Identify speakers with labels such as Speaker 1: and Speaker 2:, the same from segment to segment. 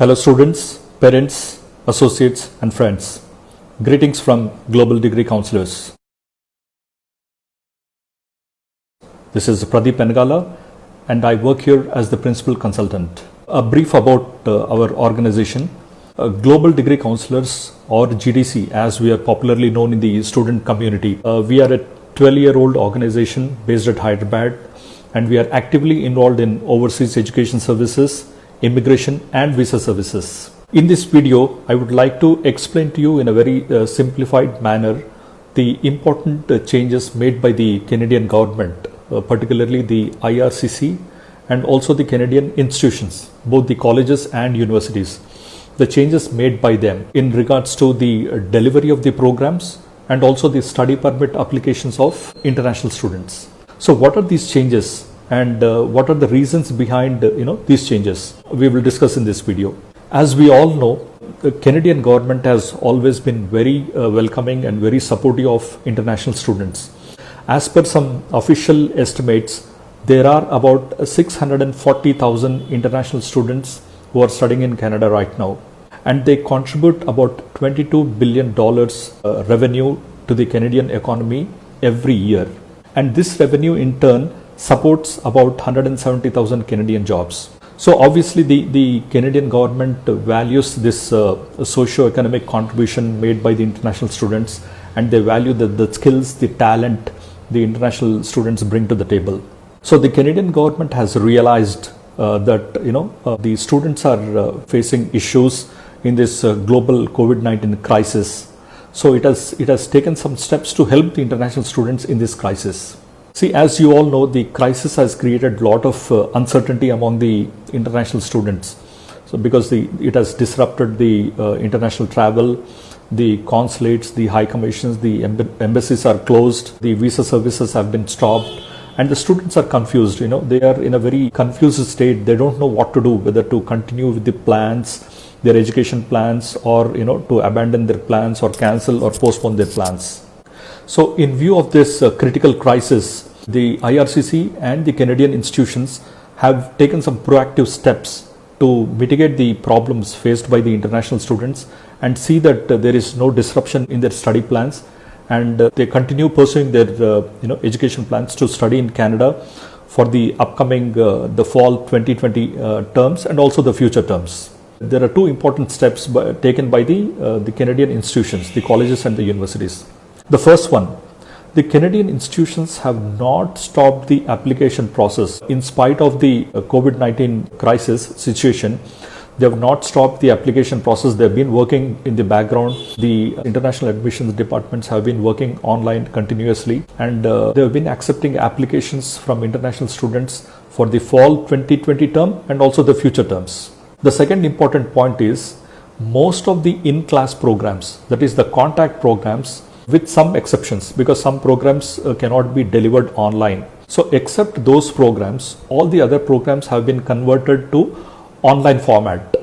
Speaker 1: Hello students, parents, associates and friends. Greetings from Global Degree Counselors. This is Pradeep Engala and I work here as the Principal Consultant. A brief about our organization. Global Degree Counselors, or GDC as we are popularly known in the student community. We are a 12-year-old organization based at Hyderabad and we are actively involved in overseas education services, immigration and visa services. In this video, I would like to explain to you in a very simplified manner the important changes made by the Canadian government, particularly the IRCC and also the Canadian institutions, both the colleges and universities. The changes made by them in regards to the delivery of the programs and also the study permit applications of international students. So what are these changes? And what are the reasons behind these changes? We will discuss in this video. As we all know, the Canadian government has always been very welcoming and very supportive of international students. As per some official estimates, there are about 640,000 international students who are studying in Canada right now, and they contribute about $22 billion revenue to the Canadian economy every year. And this revenue in turn supports about 170,000 Canadian jobs. So obviously the Canadian government values this socio-economic contribution made by the international students, and they value the skills, the talent the international students bring to the table. So the Canadian government has realized that the students are facing issues in this global COVID-19 crisis. So it has taken some steps to help the international students in this crisis. See, as you all know, the crisis has created a lot of uncertainty among the international students. So because it has disrupted the international travel, the consulates, the high commissions, the embassies are closed, the visa services have been stopped, and the students are confused. They are in a very confused state. They don't know what to do, whether to continue with the plans, their education plans, or to abandon their plans or cancel or postpone their plans. So in view of this critical crisis, the IRCC and the Canadian institutions have taken some proactive steps to mitigate the problems faced by the international students and see that there is no disruption in their study plans, and they continue pursuing their education plans to study in Canada for the upcoming the fall 2020 terms and also the future terms. There are two important steps taken by the Canadian institutions, the colleges and the universities. The first one, the Canadian institutions have not stopped the application process. In spite of the COVID-19 crisis situation, they have not stopped the application process. They have been working in the background. The international admissions departments have been working online continuously, and they have been accepting applications from international students for the fall 2020 term and also the future terms. The second important point is most of the in-class programs, that is the contact programs, with some exceptions, because some programs cannot be delivered online. So except those programs, all the other programs have been converted to online format,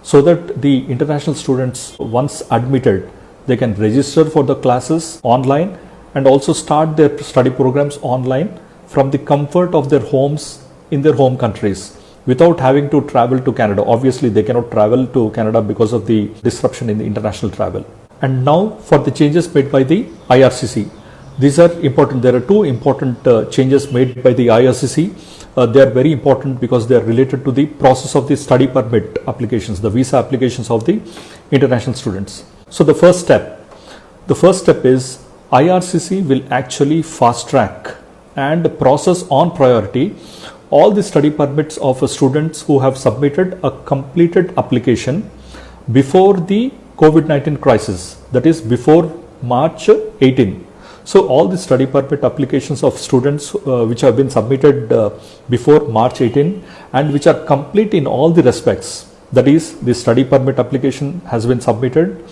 Speaker 1: so that the international students, once admitted, they can register for the classes online and also start their study programs online from the comfort of their homes in their home countries, without having to travel to Canada. Obviously, they cannot travel to Canada because of the disruption in the international travel. And now for the changes made by the IRCC. These are important. There are two important changes made by the IRCC. They are very important because they are related to the process of the study permit applications, the visa applications of the international students. So the first step is IRCC will actually fast track and process on priority all the study permits of students who have submitted a completed application before the COVID-19 crisis, that is before March 18. So all the study permit applications of students which have been submitted before March 18 and which are complete in all the respects, that is the study permit application has been submitted,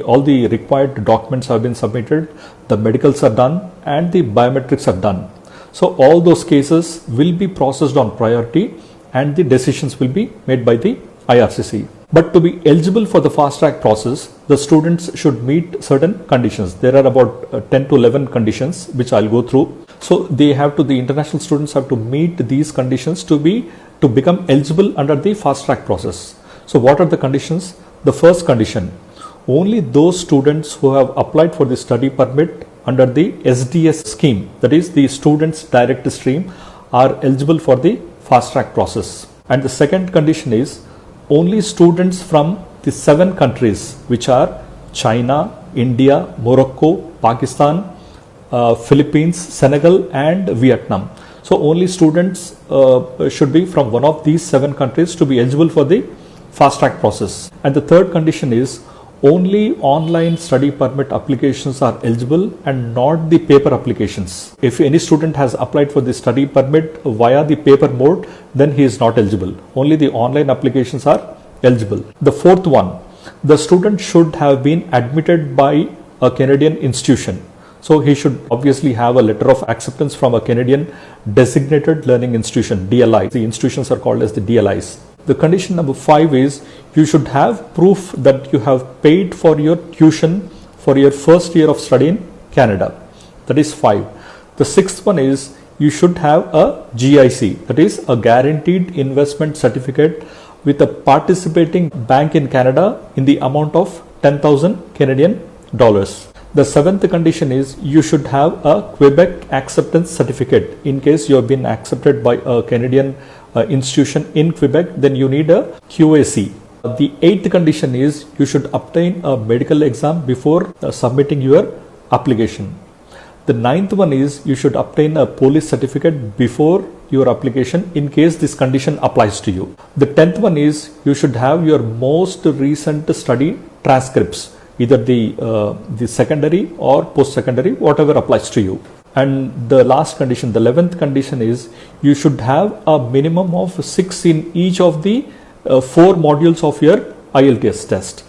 Speaker 1: all the required documents have been submitted, the medicals are done and the biometrics are done. So all those cases will be processed on priority and the decisions will be made by the IRCC. But to be eligible for the fast track process, the students should meet certain conditions. There are about 10 to 11 conditions which I'll go through. So the international students have to meet these conditions to become eligible under the fast track process. So what are the conditions? The first condition, only those students who have applied for the study permit under the SDS scheme, that is the Students Direct Stream, are eligible for the fast track process. And the second condition is only students from the 7 countries, which are China, India, Morocco, Pakistan, Philippines, Senegal and Vietnam. So only students should be from one of these 7 countries to be eligible for the fast track process. And the third condition is only online study permit applications are eligible and not the paper applications. If any student has applied for the study permit via the paper mode, then he is not eligible. Only the online applications are eligible. The fourth one, the student should have been admitted by a Canadian institution. So he should obviously have a letter of acceptance from a Canadian designated learning institution, DLI. The institutions are called as the DLIs. The condition number 5 is you should have proof that you have paid for your tuition for your first year of study in Canada. That is 5. The sixth one is you should have a GIC, that is a guaranteed investment certificate with a participating bank in Canada in the amount of 10,000 Canadian dollars. The seventh condition is you should have a Quebec acceptance certificate. In case you have been accepted by a Canadian institution in Quebec, then you need a QAC. The eighth condition is you should obtain a medical exam before submitting your application. The ninth one is you should obtain a police certificate before your application in case this condition applies to you. The 10th one is you should have your most recent study transcripts, either the secondary or post-secondary, whatever applies to you. And the last condition, the 11th condition is you should have a minimum of 6 in each of the 4 modules of your IELTS test.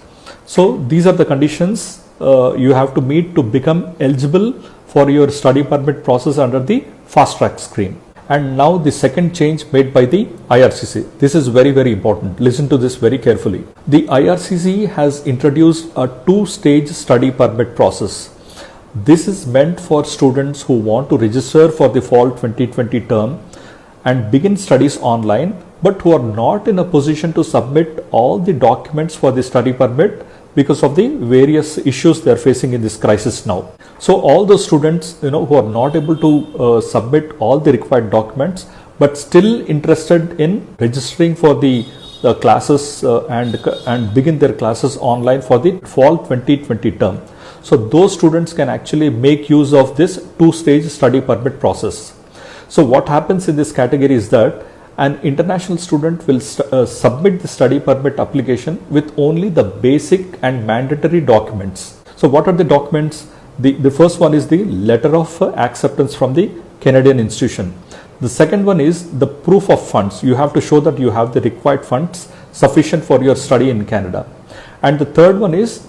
Speaker 1: So these are the conditions you have to meet to become eligible for your study permit process under the fast track scheme. And now the second change made by the IRCC. This is very, very important. Listen to this very carefully. The IRCC has introduced a 2-stage study permit process. This is meant for students who want to register for the fall 2020 term and begin studies online, but who are not in a position to submit all the documents for the study permit because of the various issues they are facing in this crisis now. So all those students who are not able to submit all the required documents but still interested in registering for the classes and begin their classes online for the fall 2020 term. So those students can actually make use of this 2-stage study permit process. So what happens in this category is that an international student will submit the study permit application with only the basic and mandatory documents. So what are the documents? The first one is the letter of acceptance from the Canadian institution. The second one is the proof of funds. You have to show that you have the required funds sufficient for your study in Canada. And the third one is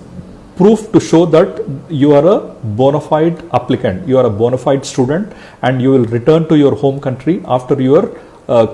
Speaker 1: proof to show that you are a bona fide applicant, you are a bona fide student and you will return to your home country after your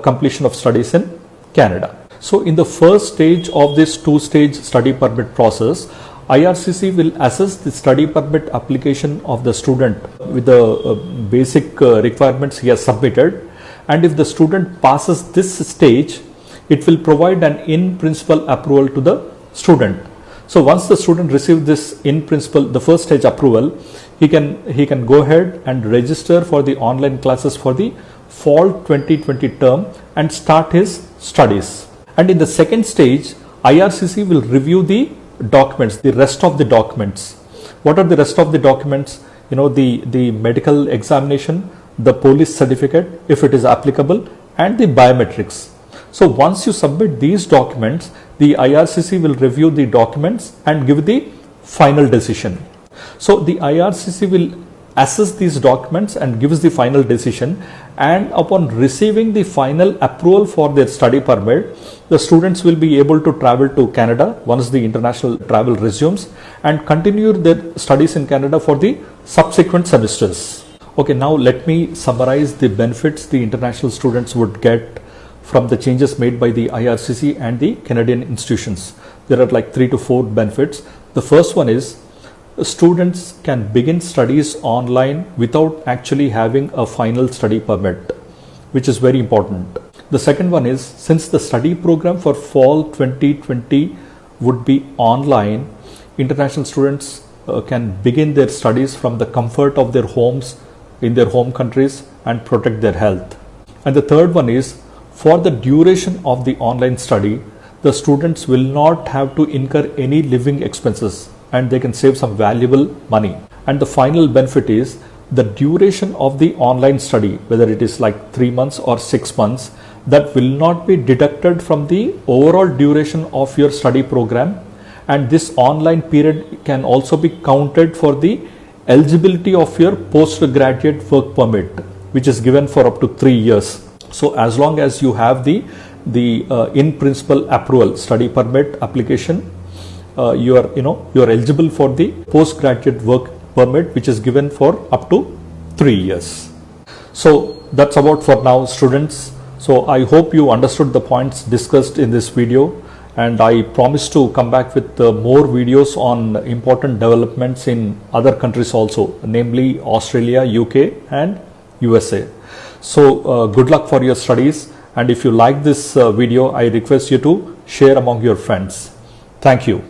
Speaker 1: completion of studies in Canada. So in the first stage of this 2-stage study permit process, IRCC will assess the study permit application of the student with the basic requirements he has submitted, and if the student passes this stage, it will provide an in-principle approval to the student. So once the student receives this in-principle, the first stage approval, he can go ahead and register for the online classes for the fall 2020 term and start his studies. And in the second stage, IRCC will review the documents, the rest of the documents. What are the rest of the documents? The medical examination, the police certificate, if it is applicable, and the biometrics. So once you submit these documents, the IRCC will review the documents and give the final decision. So the IRCC will assess these documents and gives the final decision, and upon receiving the final approval for their study permit, the students will be able to travel to Canada once the international travel resumes and continue their studies in Canada for the subsequent semesters. Okay, now let me summarize the benefits the international students would get from the changes made by the IRCC and the Canadian institutions. There are like 3 to 4 benefits. The first one is students can begin studies online without actually having a final study permit, which is very important. The second one is, since the study program for fall 2020 would be online, international students can begin their studies from the comfort of their homes in their home countries and protect their health. And the third one is, for the duration of the online study, the students will not have to incur any living expenses and they can save some valuable money. And the final benefit is, the duration of the online study, whether it is like 3 months or 6 months, that will not be deducted from the overall duration of your study program, and this online period can also be counted for the eligibility of your postgraduate work permit, which is given for up to 3 years. So as long as you have the in principle approval study permit application, you are eligible for the postgraduate work permit, which is given for up to 3 years. So that's about for now, students. So I hope you understood the points discussed in this video, and I promise to come back with more videos on important developments in other countries also, namely Australia, UK and USA. So good luck for your studies, and if you like this video, I request you to share among your friends. Thank you.